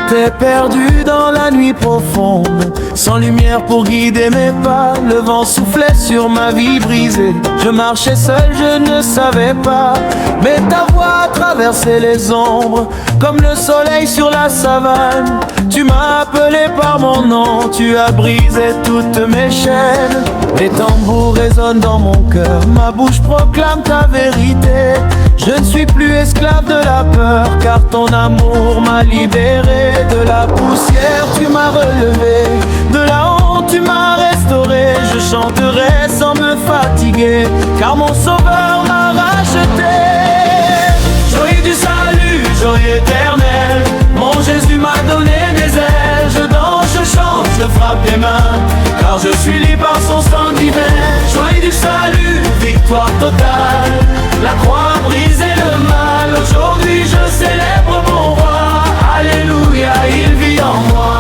J'étais perdu dans la nuit profonde, sans lumière pour guider mes pas. Le vent soufflait sur ma vie brisée. Je marchais seul, je ne savais pas. Mais ta voix traversait les ombres, comme le soleil sur la savane. Tu m'as appelé par mon nom, tu as brisé toutes mes chaînes. Les tambours résonnent dans mon cœur, ma bouche proclame ta vérité. Je ne suis plus esclave de la peur, car ton amour m'a libéré. De la poussière tu m'as relevé, de la honte tu m'as restauré. Je chanterai sans me fatiguer, car mon sauveur m'a racheté. Joyeux du salut, joyeux éternel, mon Jésus m'a donné des ailes. Je danse, je chante, je frappe des mains, car je suis libre par son sang divin. Joyeux du salut, victoire totale, la croix a brisé le mal. Aujourd'hui je célèbre mon roi, alléluia, il vit en moi.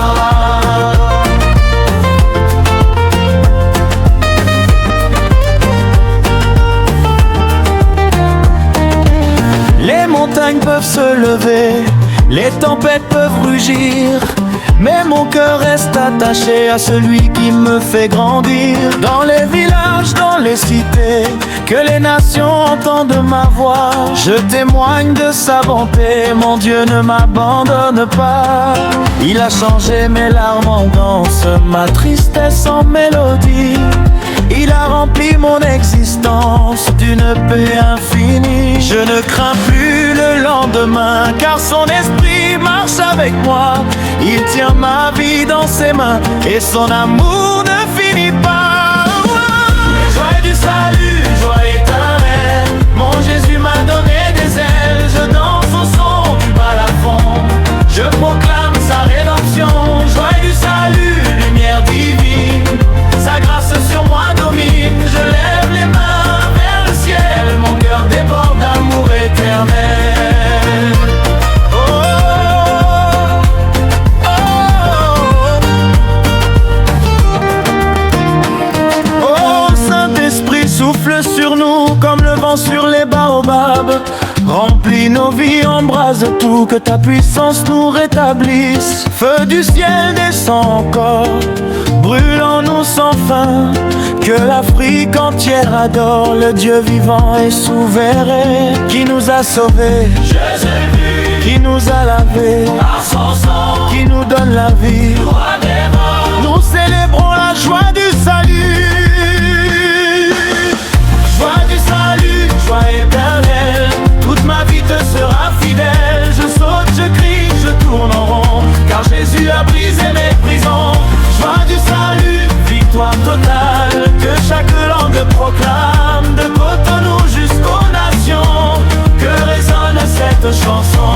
Les montagnes peuvent se lever, les tempêtes peuvent rugir, mais mon cœur reste attaché à celui qui me fait grandir. Dans les villages, dans les cités, que les nations entendent ma voix. Je témoigne de sa bonté, mon Dieu ne m'abandonne pas. Il a changé mes larmes en danse, ma tristesse en mélodie. Il a rempli mon existence d'une paix infinie. Je ne crains plus le lendemain, car son esprit marche avec moi. Il tient ma vie dans ses mains et son amour ne finit pas. Joie du salut, joie éternelle, mon Jésus m'a donné des ailes. Je danse au son du balafon, je proclame sa rédemption. Joie du salut, lumière divine, sa grâce sur moi domine. Je lève les mains vers le ciel, mon cœur déborde d'amour éternel. Oh, Saint-Esprit, souffle sur nous comme le vent sur les baobabs. Remplis nos vies, embrase tout, que ta puissance nous rétablisse. Feu du ciel descend encore, brûle en nous sans fin. Que l'Afrique entière adore le Dieu vivant et souverain, qui nous a sauvés, qui nous a lavés, par son sang, qui nous donne la vie. Nous célébrons la joie du salut. Joie du salut, joie éternelle, toute ma vie te sera fidèle. Je saute, je crie, je tourne en rond, car Jésus a brisé mes prisons. Joie du salut, victoire totale, que chaque langue proclame, de Cotonou jusqu'aux nations, que résonne cette chanson.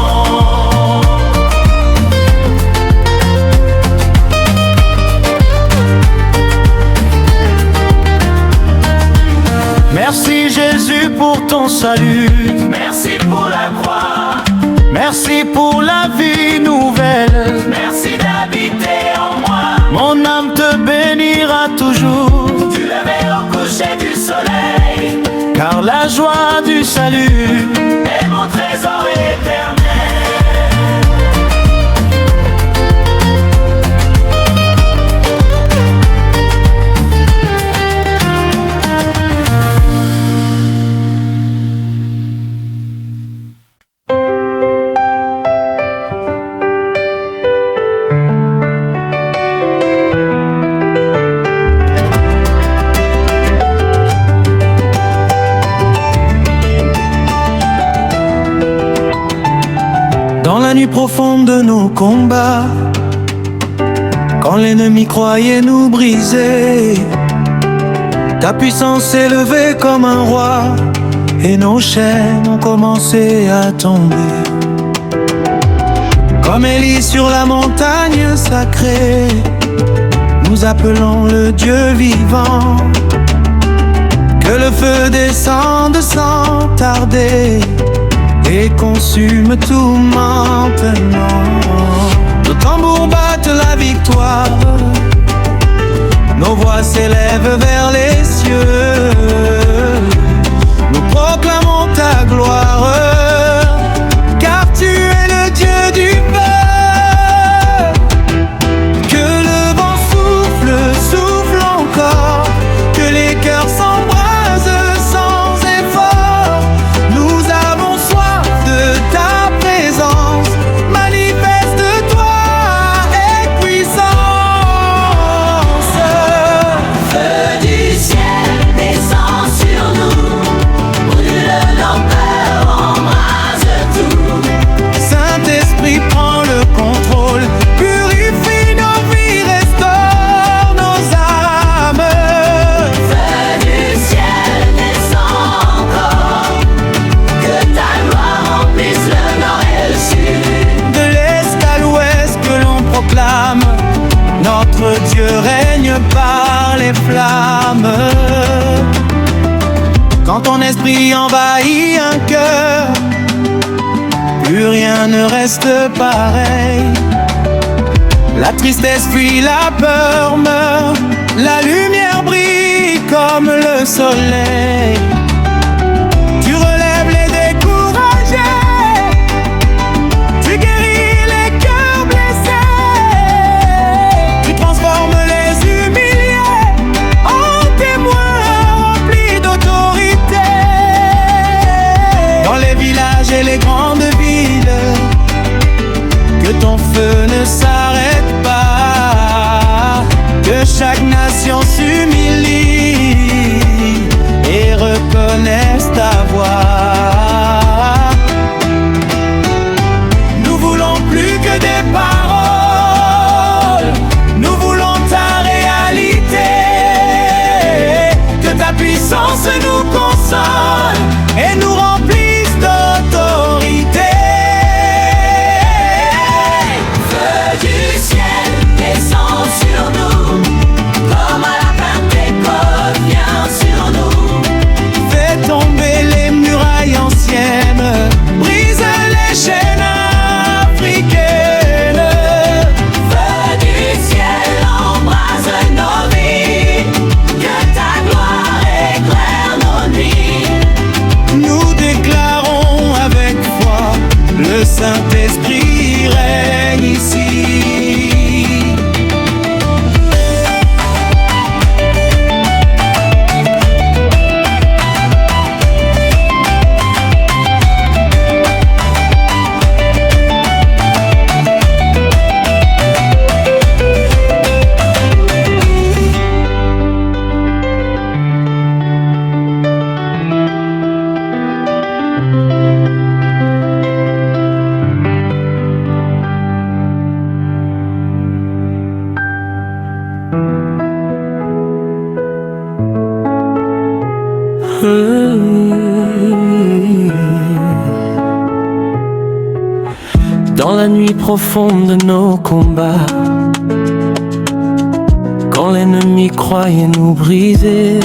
Merci Jésus pour ton salut, Merci pour la croix, merci pour la vie nouvelle. merci d'habiter en moi. Mon âme te bénira toujours, Du lever au coucher du soleil, car la joie du salut est mon trésor éternel. Dans la nuit profonde de nos combats, quand l'ennemi croyait nous briser, ta puissance s'est levée comme un roi, et nos chaînes ont commencé à tomber. Comme Élie sur la montagne sacrée, nous appelons le Dieu vivant. Que le feu descende sans tarder et consume tout maintenant. Nos tambours battent la victoire, nos voix s'élèvent vers les cieux. Nous proclamons ta gloire, car tu es le Dieu du peuple. Quand ton esprit envahit un cœur, plus rien ne reste pareil. La tristesse fuit, la peur meurt, la lumière brille comme le soleil. Tu relèves les découragés, tu guéris les cœurs blessés, tu transformes les humiliés en témoins remplis d'autorité. Dans les villages et les grandes villes, que ton feu ne s'arrête pas, que chaque nation s'humilie et reconnaisse ta voix. Nous voulons plus que des paroles, nous voulons ta réalité, que ta puissance nous console et nous remplisse d'autorité. Brise les chaînes africaines. Feu du ciel embrase nos vies, que ta gloire éclaire nos nuits. Nous déclarons avec foi, le Saint-Esprit règne ici. Dans la nuit profonde de nos combats, quand l'ennemi croyait nous briser,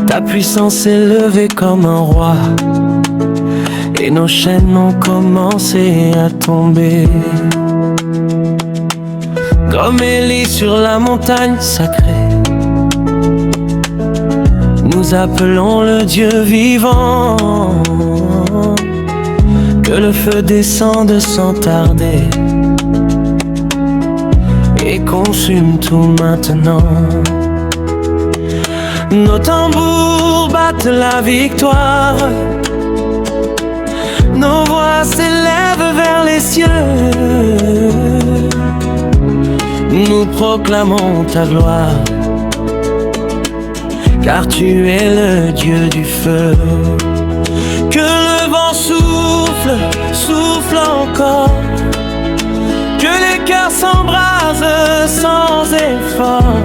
ta puissance s'est levée comme un roi, et nos chaînes ont commencé à tomber. Comme Élie sur la montagne sacrée, nous appelons le Dieu vivant. Que le feu descende sans tarder et consume tout maintenant. Nos tambours battent la victoire, nos voix s'élèvent vers les cieux. Nous proclamons ta gloire, car tu es le Dieu du feu. Que le vent souffle, souffle encore, que les cœurs s'embrasent sans effort.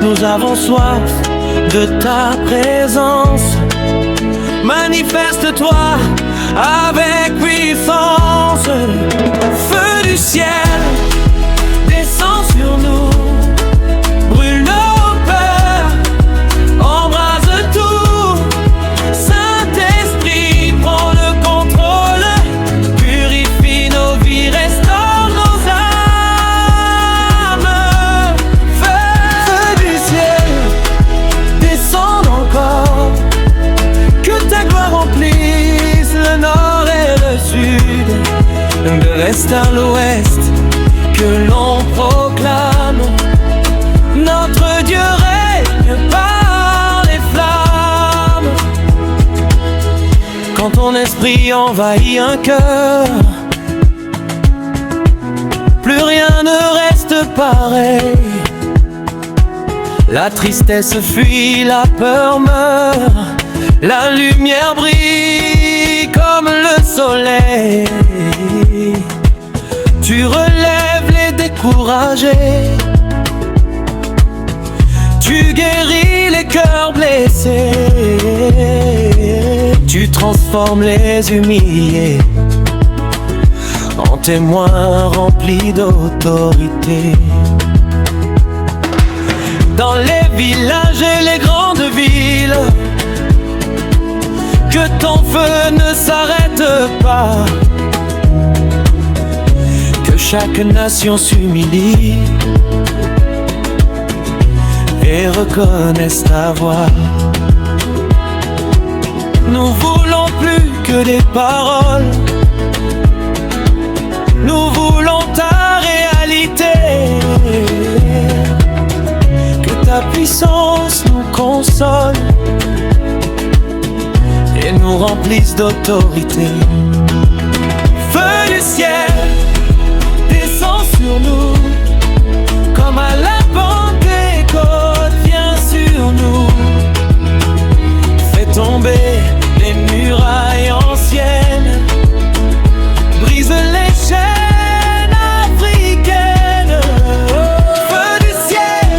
Nous avons soif de ta présence, manifeste-toi avec puissance. Feu du ciel, descends sur nous, brûle nos peurs, embrase tout. Saint-Esprit, prends le contrôle, purifie nos vies, restaure nos âmes. Feu du ciel, descends encore, que ta gloire remplisse le nord et le sud, de l'est à l'ouest, que l'on proclame notre Dieu règne par les flammes. Quand ton esprit envahit un cœur, plus rien ne reste pareil. La tristesse fuit, la peur meurt, la lumière brille comme le soleil. Tu relèves les découragés, tu guéris les cœurs blessés, tu transformes les humiliés en témoins remplis d'autorité. Dans les villages et les grandes que ton feu ne s'arrête pas, que chaque nation s'humilie et reconnaisse ta voix. Nous voulons plus que des paroles, nous voulons ta réalité, que ta puissance nous console et nous remplisse d'autorité. Feu du ciel, descends sur nous, comme à la Pentecôte, viens sur nous. Fais tomber les murailles anciennes, brise les chaînes africaines. Feu du ciel,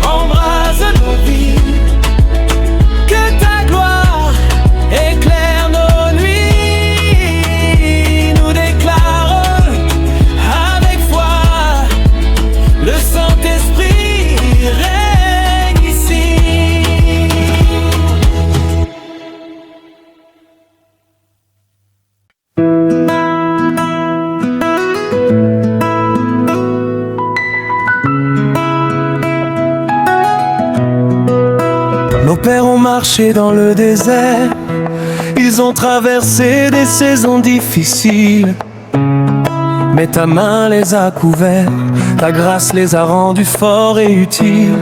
embrase nos vies, que ta gloire éclaire nos nuits. Nous déclarons avec foi, le Saint-Esprit règne ici. Nos pères ont marché dans le désert, ils ont traversé des saisons difficiles, mais ta main les a couverts, ta grâce les a rendus forts et utiles.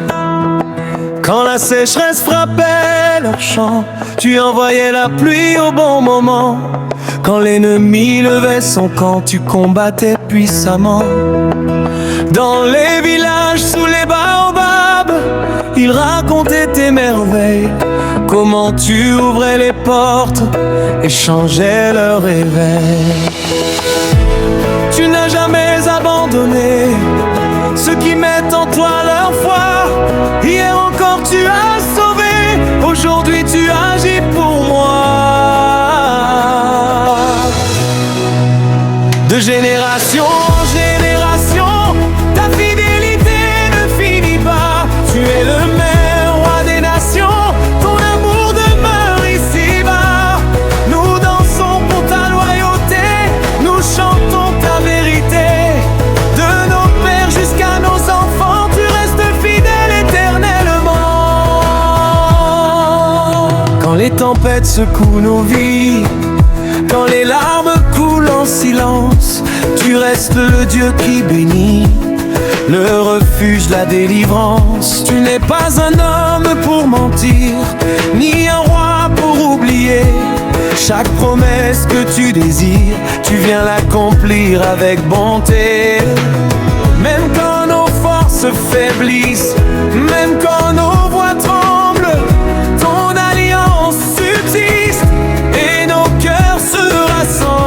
Quand la sécheresse frappait leurs champs, tu envoyais la pluie au bon moment. Quand l'ennemi levait son camp, tu combattais puissamment. Dans les villages sous les baobabs, ils racontaient tes merveilles, comment tu ouvrais les portes et changeais leur réveil. Tu n'as jamais abandonné ceux qui mettent en toi leur foi. Hier encore tu as sauvé, aujourd'hui tu agis pour moi. De génération en génération, ta fidélité ne finit pas. Tu es le meilleur roi des nations, ton amour demeure ici-bas. Nous dansons pour ta loyauté, nous chantons ta vérité. De nos pères jusqu'à nos enfants, tu restes fidèle éternellement. Quand les tempêtes secouent nos vies, quand les larmes coulent en silence, tu restes le Dieu qui bénit, le refuge, la délivrance. Tu n'es pas un homme pour mentir, ni un roi pour oublier. Chaque promesse que tu désires, tu viens l'accomplir avec bonté. Même quand nos forces faiblissent, même quand nos voix tremblent, ton alliance subsiste et nos cœurs se rassemblent.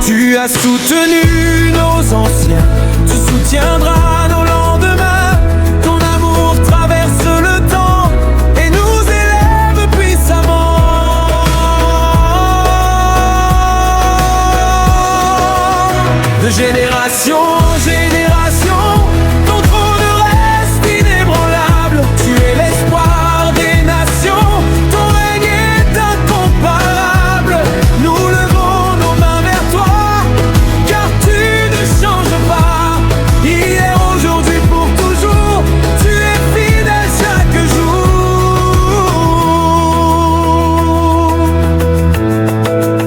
Tu as soutenu nos anciens, tu soutiendras nos lendemains. Ton amour traverse le temps et nous élève puissamment. De génération en génération, ton trône reste inébranlable. Tu es l'espoir des nations, ton règne est incomparable. Nous levons nos mains vers toi, car tu ne changes pas. Hier, aujourd'hui, pour toujours, tu es fidèle chaque jour.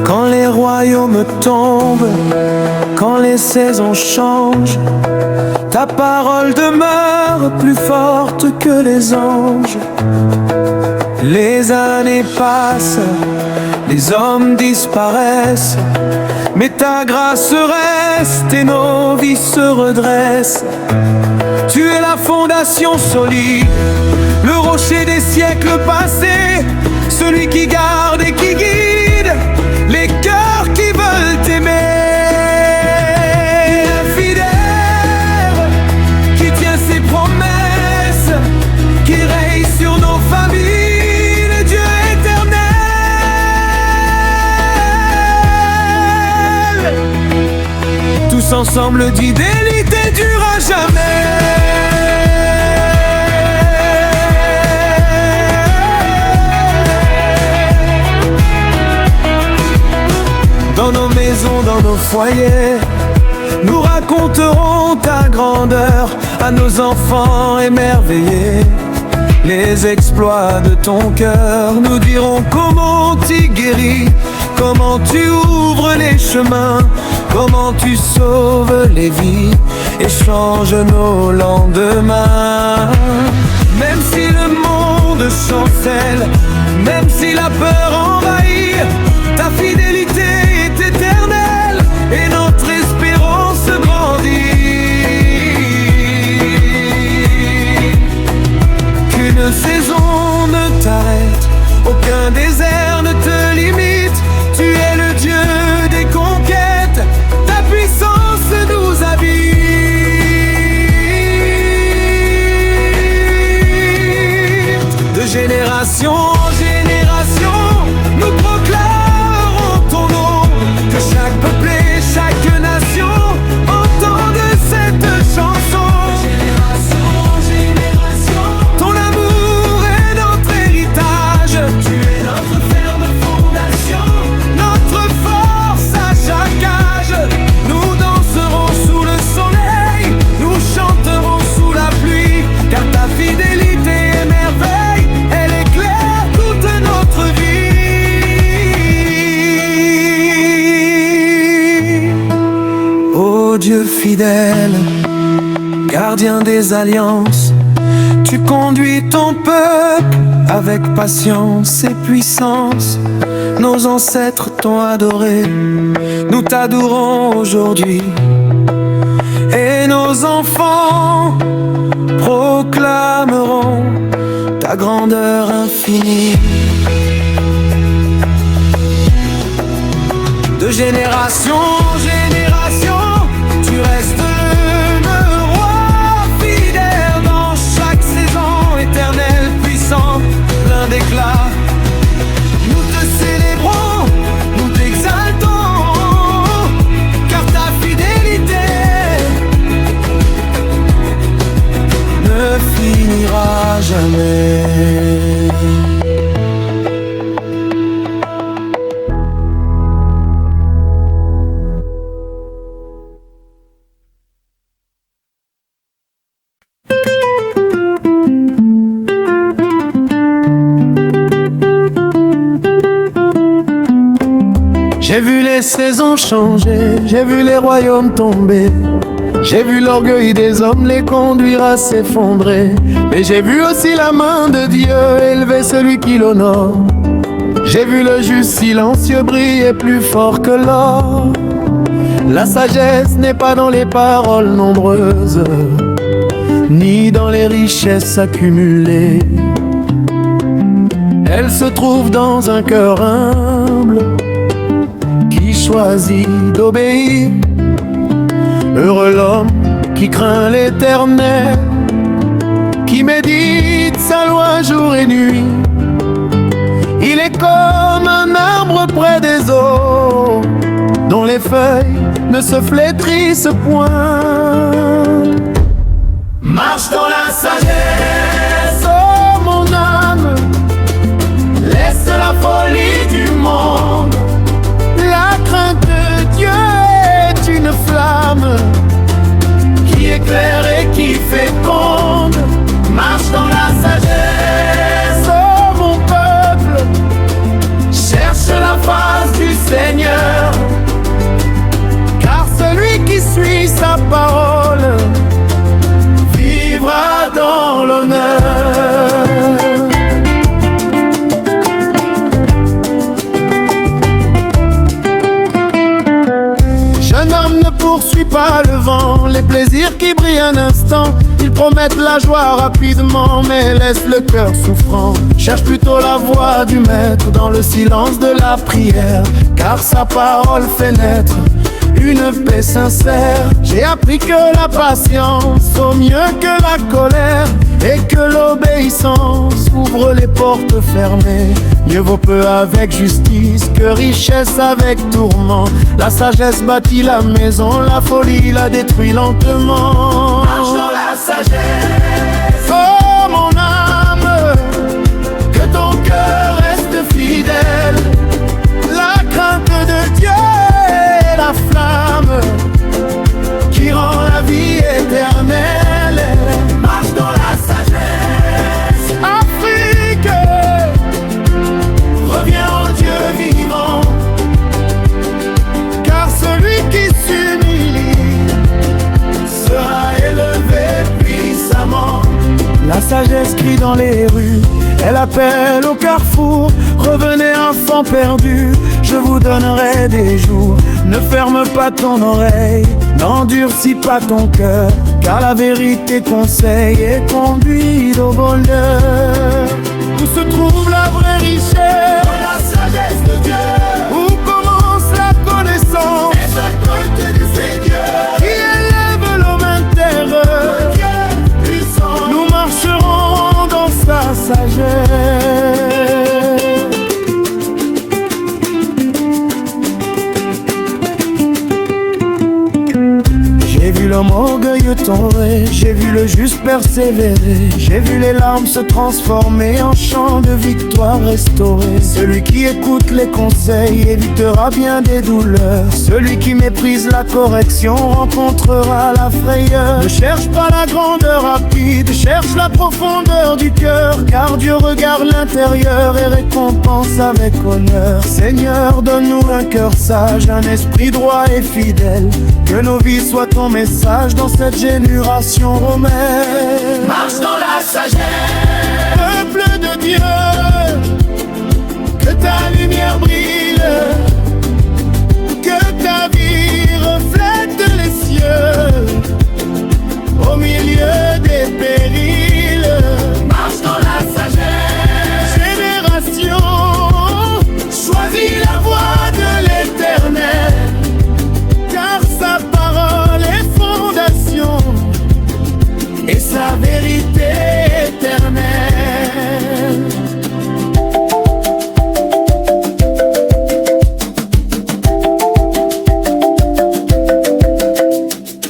Quand les royaumes tombent, quand les saisons changent, ta parole demeure plus forte que les anges. Les années passent, les hommes disparaissent, mais ta grâce reste et nos vies se redressent. Tu es la fondation solide, le rocher des siècles passés, celui qui garde et qui guide les cœurs qui veulent t'aimer. Ensemble d'idélité dure à jamais. foyer. Nous raconterons ta grandeur à nos enfants émerveillés. Les exploits de ton cœur, nous dirons comment tu guéris, comment tu ouvres les chemins, comment tu sauves les vies et changes nos lendemains. Même si le monde chancelle, même si la peur envahit, ta fidélité est éternelle et notre espérance grandit. Qu'une saison ne t'arrête, aucun désert ne te limite. Tu es le Dieu des conquêtes, ta puissance nous habite. De génération en génération, nous proclamerons ton nom. Que chaque peuple et chaque nation entende cette chanson. De génération en génération, ton amour est notre héritage. Tu es notre ferme fondation, notre force à chaque âge. Nous danserons sous le soleil, nous chanterons sous la pluie, car ta fidélité est merveille, elle éclaire toute notre vie. Ô Dieu fidèle, gardien des alliances, tu conduis ton peuple avec patience et puissance. Nos ancêtres t'ont adoré, nous t'adorons aujourd'hui. Et nos enfants proclameront ta grandeur infinie. De génération en génération, tu restes le roi fidèle dans chaque saison, éternel, puissant, plein d'éclat. Nous te célébrons, nous t'exaltons, car ta fidélité ne finira jamais. J'ai vu les saisons changer, j'ai vu les royaumes tomber, j'ai vu l'orgueil des hommes les conduire à s'effondrer. Mais j'ai vu aussi la main de Dieu élever celui qui l'honore. J'ai vu le juste silencieux briller plus fort que l'or. La sagesse n'est pas dans les paroles nombreuses, ni dans les richesses accumulées. Elle se trouve dans un cœur humble qui choisit d'obéir. Heureux l'homme qui craint l'Éternel, qui médite sa loi jour et nuit. Il est comme un arbre près des eaux, dont les feuilles ne se flétrissent point. Marche dans la sagesse, oh mon âme, laisse la folie du monde. La crainte de Dieu est une flamme qui éclaire et qui féconde. Marche dans la sagesse, oh mon peuple, cherche la face du Seigneur, car celui qui suit sa parole vivra dans l'honneur. Jeune homme, ne poursuis pas le vent, les plaisirs qui brillent un instant, ils promettent la joie rapidement, mais laissent le cœur souffrant. Cherche plutôt la voix du maître dans le silence de la prière, car sa parole fait naître une paix sincère. J'ai appris que la patience vaut mieux que la colère, et que l'obéissance ouvre les portes fermées. Mieux vaut peu avec justice que richesse avec tourment. La sagesse bâtit la maison, la folie la détruit lentement. Marche dans la sagesse, oh mon âme, que ton cœur reste fidèle. La crainte de Dieu est la flamme dans les rues. Elle appelle au carrefour, revenez enfant perdu, je vous donnerai des jours. Ne ferme pas ton oreille, n'endurcis pas ton cœur, car la vérité conseille et conduit au bonheur. Où se trouve la vraie richesse? Dans la sagesse de Dieu. Où commence la connaissance? Et cette côté du Seigneur qui élève l'homme intérieur. Dieu puissant, nous marcherons dans sa sagesse. J'ai vu l'homme orgueilleux tomber, j'ai vu le juste persévérer, j'ai vu les larmes se transformer en chants de victoire restaurés. Celui qui écoute les conseils évitera bien des douleurs. Celui qui méprise la correction rencontrera la frayeur. Ne cherche pas la grandeur rapide, cherche la profondeur du cœur, car Dieu regarde l'intérieur et récompense avec honneur. Seigneur, donne-nous un cœur sage, un esprit droit et fidèle, que nos vies soient ton message dans cette génération romaine. Marche dans la sagesse, peuple de Dieu, que ta lumière brille, que ta vie reflète les cieux au milieu des périls. marche dans la sagesse, Génération, choisis la voie de l'Éternel, car sa parole est fondation et sa vérité éternelle.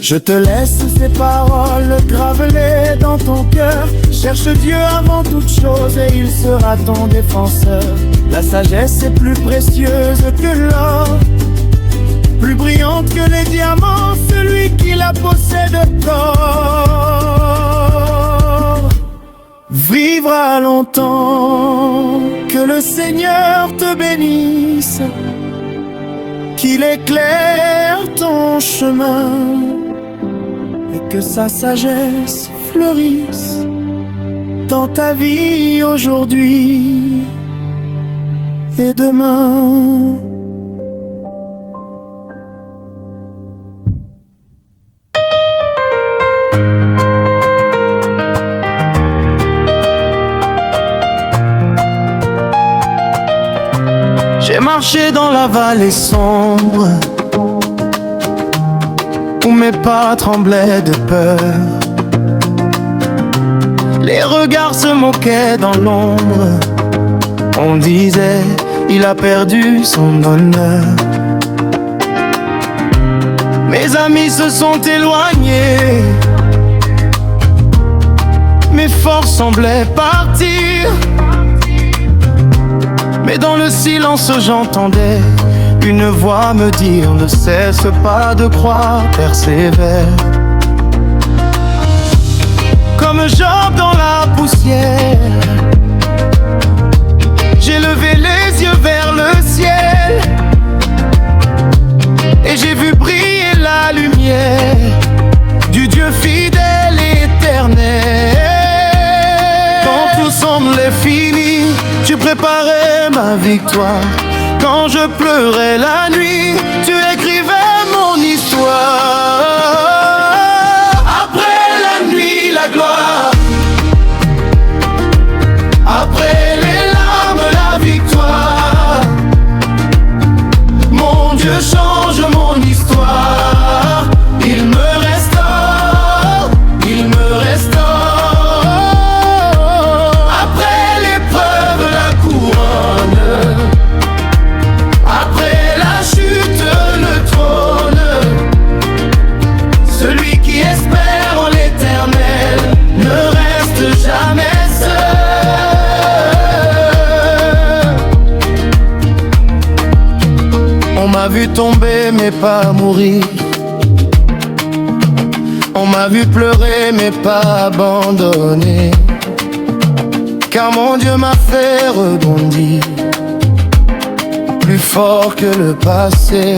Je te laisse ces paroles, grave-les dans ton cœur. Cherche Dieu avant toute chose et il sera ton défenseur. La sagesse est plus précieuse que l'or, plus brillante que les diamants, celui qui la possède corps vivra longtemps. Que le Seigneur te bénisse, qu'il éclaire ton chemin et que sa sagesse fleurisse dans ta vie aujourd'hui et demain. J'ai marché dans la vallée sombre où mes pas tremblaient de peur. Les regards se moquaient dans l'ombre, on disait il a perdu son honneur. Mes amis se sont éloignés, mes forces semblaient partir. Mais dans le silence j'entendais une voix me dire: ne cesse pas de croire, persévère. Comme Job dans la poussière, j'ai levé les yeux vers le ciel et j'ai vu briller la lumière du Dieu fidèle et éternel. Quand tout semblait fini, tu préparais ma victoire. Quand je pleurais la nuit, tu écrivais mon histoire. Après la nuit, la gloire. Après les larmes, la victoire. Mon Dieu change mon histoire. Il me restaure, il me restaure. Après l'épreuve, la couronne. Après la chute, le trône. Celui qui espère en l'éternel ne reste jamais seul. On m'a vu tomber mais pas mourir. On m'a vu pleurer mais pas abandonner. Car mon Dieu m'a fait rebondir, plus fort que le passé.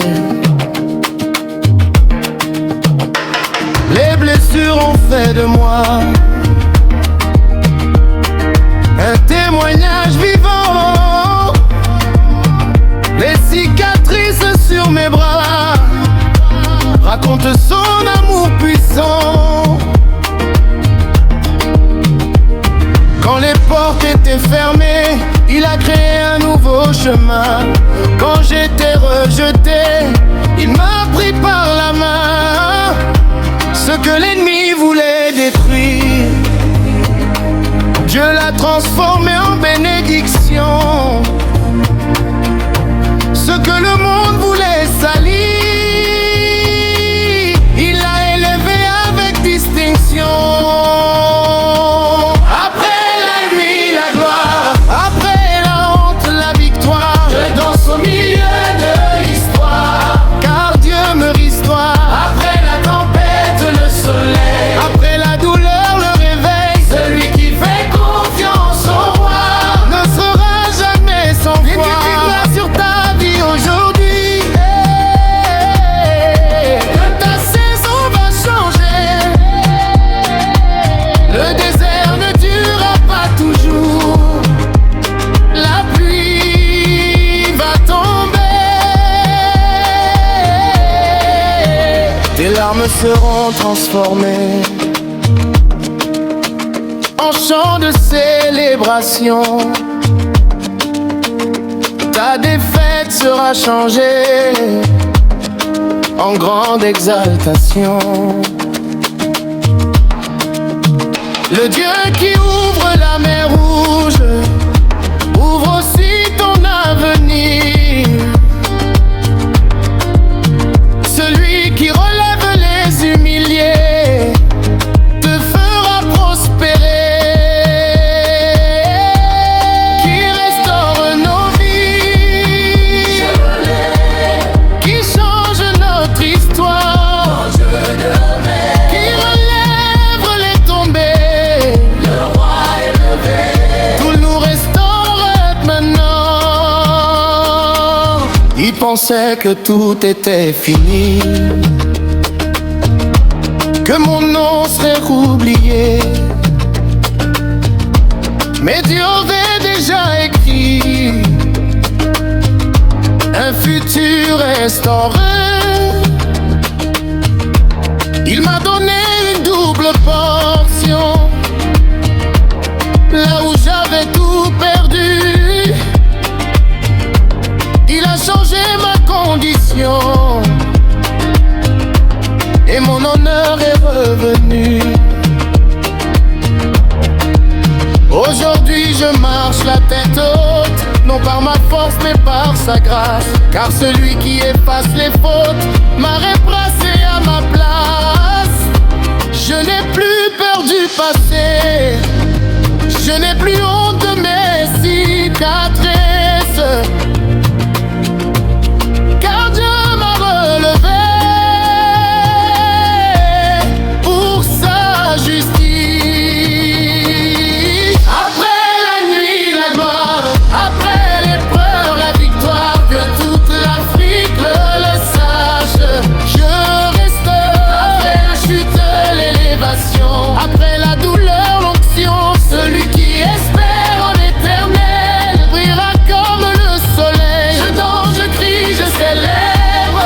Les blessures ont fait de moi témoignage vivant. Les cicatrices sur mes bras racontent son amour puissant. Quand les portes étaient fermées, il a créé un nouveau chemin. Quand j'étais rejeté, il m'a pris par la main. Ce que l'ennemi voulait détruire, Dieu l'a transformé en bénédiction. Ce que le monde voulait salir, il l'a élevé avec distinction. Après la nuit, la gloire, après la honte, la victoire, je danse au milieu de l'histoire, car Dieu me restore. Après la tempête, le soleil, après la douleur, le réveil, celui qui fait confiance au roi ne sera jamais sans foi. Sur ta vie aujourd'hui, que ta saison va changer. Le désert ne durera pas toujours, la pluie va tomber. Tes larmes seront transformées en chants de célébration. Ta défaite sera changée en grande exaltation. Le Dieu qui ouvre la mer rouge ouvre aussi ton avenir. Celui qui relève les humiliés te fera prospérer. Qui restaure nos vies, qui change notre histoire, qui relève les tombés, le roi est levé. Tout nous restaure maintenant. Il pensait que tout était fini, que mon nom serait oublié, mais Dieu avait déjà écrit un futur restauré. Il m'a donné une double portion, là où j'avais tout perdu. Il a changé ma condition et mon honneur est revenu. Aujourd'hui je marche la tête haute, non par ma force mais par sa grâce, car celui qui efface les fautes m'a replacé à ma place. Je n'ai plus peur du passé, je n'ai plus honte de mes cicatrices, car Dieu m'a relevé pour sa justice. Après la nuit, la gloire, après l'épreuve, la victoire, que toute l'Afrique le sache. Je reste après la chute, l'élévation, après la douleur, l'onction. Celui qui espère en éternel brillera comme le soleil. Je danse, je crie, je célèbre,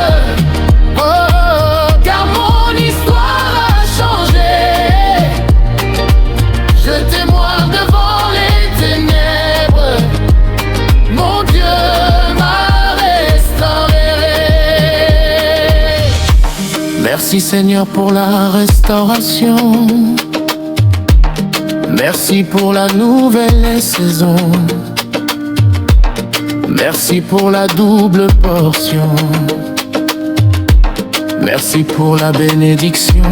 oh, oh, car mon histoire a changé. Je témoigne devant les ténèbres, mon Dieu m'a restauré. Merci Seigneur pour la restauration. Merci pour la nouvelle saison. Merci pour la double portion. Merci pour la bénédiction.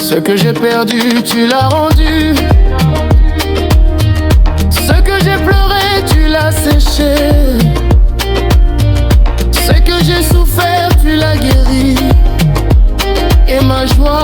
Ce que j'ai perdu, tu l'as rendu. Ce que j'ai pleuré, tu l'as séché. Ce que j'ai souffert, tu l'as guéri. Et ma joie